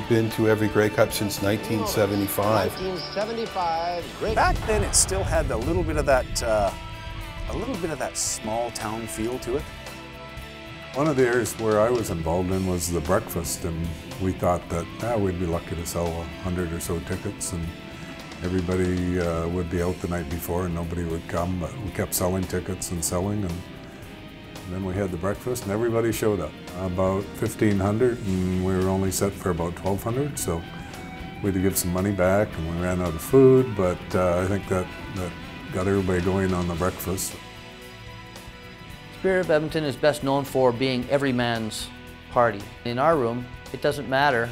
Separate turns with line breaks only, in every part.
We've been to every Grey Cup since 1975.
1975. Back then, it still had a little bit of that small town feel to it.
One of the areas where I was involved in was the breakfast, and we thought that we'd be lucky to sell 100 or so tickets, and everybody would be out the night before and nobody would come, but we kept selling tickets and selling, and then we had the breakfast and everybody showed up. About 1,500, and we were only set for about 1,200, so we had to give some money back and we ran out of food, but I think that got everybody going on the breakfast.
Spirit of Edmonton is best known for being every man's party. In our room, it doesn't matter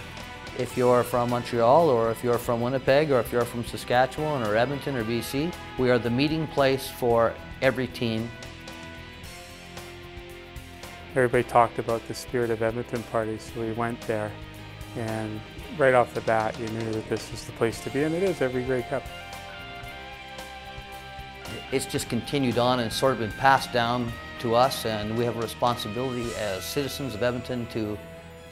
if you're from Montreal or if you're from Winnipeg or if you're from Saskatchewan or Edmonton or BC. We are the meeting place for every team.
Everybody talked about the Spirit of Edmonton party, so we went there, and right off the bat you knew that this was the place to be, and it is every Grey Cup.
It's just continued on and sort of been passed down to us, and we have a responsibility as citizens of Edmonton to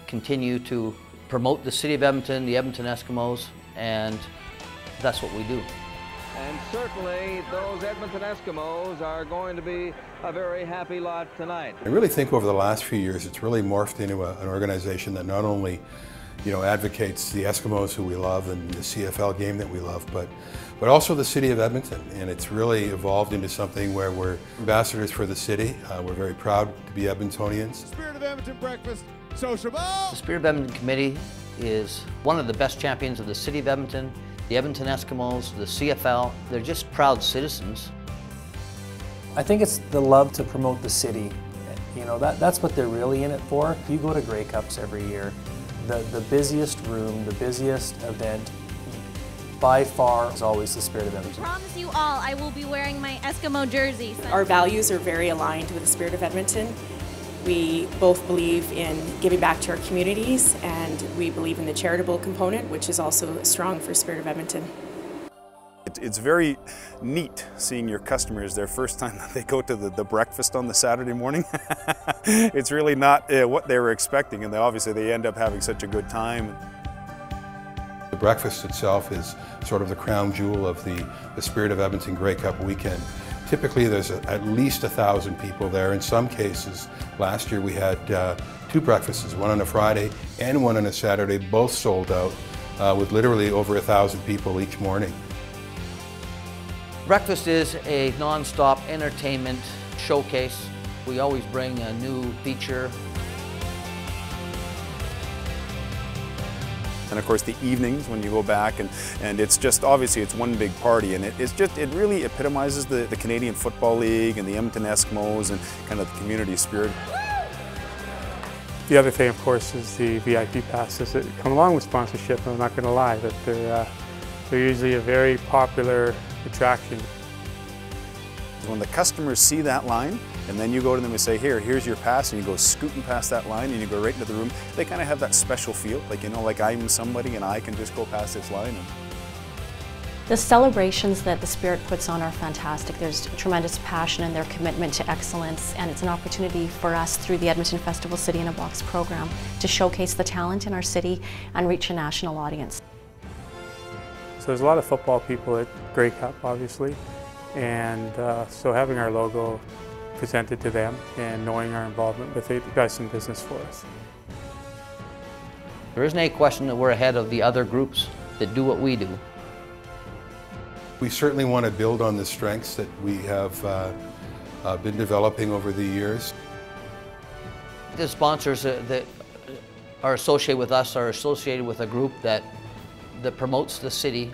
continue to promote the city of Edmonton, the Edmonton Eskimos, and that's what we do.
And certainly those Edmonton Eskimos are going to be a very happy lot tonight.
I really think over the last few years it's really morphed into an organization that not only advocates the Eskimos who we love and the CFL game that we love, but also the city of Edmonton. And it's really evolved into something where we're ambassadors for the city. We're very proud to be Edmontonians.
Spirit of Edmonton breakfast, sociable.
The Spirit of Edmonton Committee is one of the best champions of the city of Edmonton, the Edmonton Eskimos, the CFL. They're just proud citizens.
I think it's the love to promote the city. That's what they're really in it for. If you go to Grey Cups every year, the busiest room, the busiest event, by far is always the Spirit of Edmonton.
I promise you all I will be wearing my Eskimo jersey.
Our values are very aligned with the Spirit of Edmonton. We both believe in giving back to our communities, and we believe in the charitable component, which is also strong for Spirit of Edmonton.
It's very neat seeing your customers their first time that they go to the breakfast on the Saturday morning. It's really not what they were expecting, and obviously they end up having such a good time.
The breakfast itself is sort of the crown jewel of the Spirit of Edmonton Grey Cup weekend. Typically there's at least 1,000 people there. In some cases, last year we had 2 breakfasts, one on a Friday and one on a Saturday, both sold out with literally over 1,000 people each morning.
Breakfast is a non-stop entertainment showcase. We always bring a new feature.
And of course the evenings when you go back, and it's just, obviously it's one big party, and it really epitomizes the Canadian Football League and the Edmonton Eskimos and kind of the community spirit.
The other thing, of course, is the VIP passes that come along with sponsorship. I'm not going to lie, that they're usually a very popular attraction.
When the customers see that line, and then you go to them and say, here's your pass, and you go scooting past that line and you go right into the room, they kind of have that special feel, like I'm somebody and I can just go past this line.
The celebrations that the Spirit puts on are fantastic. There's tremendous passion in their commitment to excellence, and it's an opportunity for us through the Edmonton Festival City in a Box program to showcase the talent in our city and reach a national audience.
So there's a lot of football people at Grey Cup, obviously, and so having our logo presented to them and knowing our involvement with it does some business for us.
There isn't any question that we're ahead of the other groups that do what we do.
We certainly want to build on the strengths that we have been developing over the years.
The sponsors that are associated with us are associated with a group that promotes the city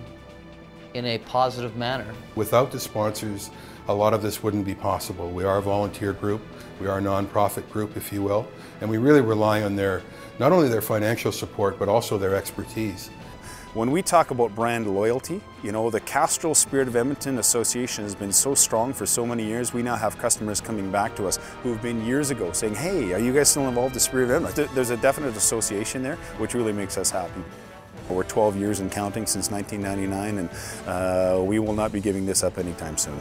in a positive manner.
Without the sponsors, a lot of this wouldn't be possible. We are a volunteer group, we are a non-profit group, if you will, and we really rely on not only their financial support, but also their expertise.
When we talk about brand loyalty, the Castrol Spirit of Edmonton Association has been so strong for so many years. We now have customers coming back to us who've been years ago saying, hey, are you guys still involved in the Spirit of Edmonton? There's a definite association there, which really makes us happy. We're 12 years and counting since 1999, and we will not be giving this up anytime soon.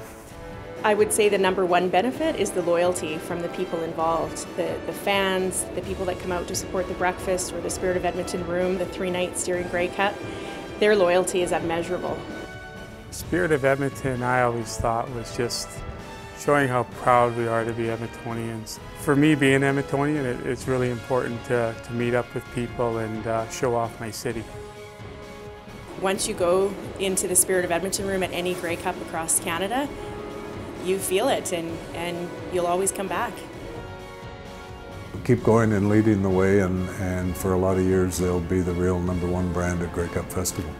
I would say the number one benefit is the loyalty from the people involved. The fans, the people that come out to support the breakfast or the Spirit of Edmonton room, the 3 nights during Grey Cup, their loyalty is unmeasurable.
Spirit of Edmonton, I always thought, was just showing how proud we are to be Edmontonians. For me, being Edmontonian, it's really important to meet up with people and show off my city.
Once you go into the Spirit of Edmonton room at any Grey Cup across Canada, you feel it and you'll always come back.
Keep going and leading the way, and for a lot of years they'll be the real #1 brand at Grey Cup Festival.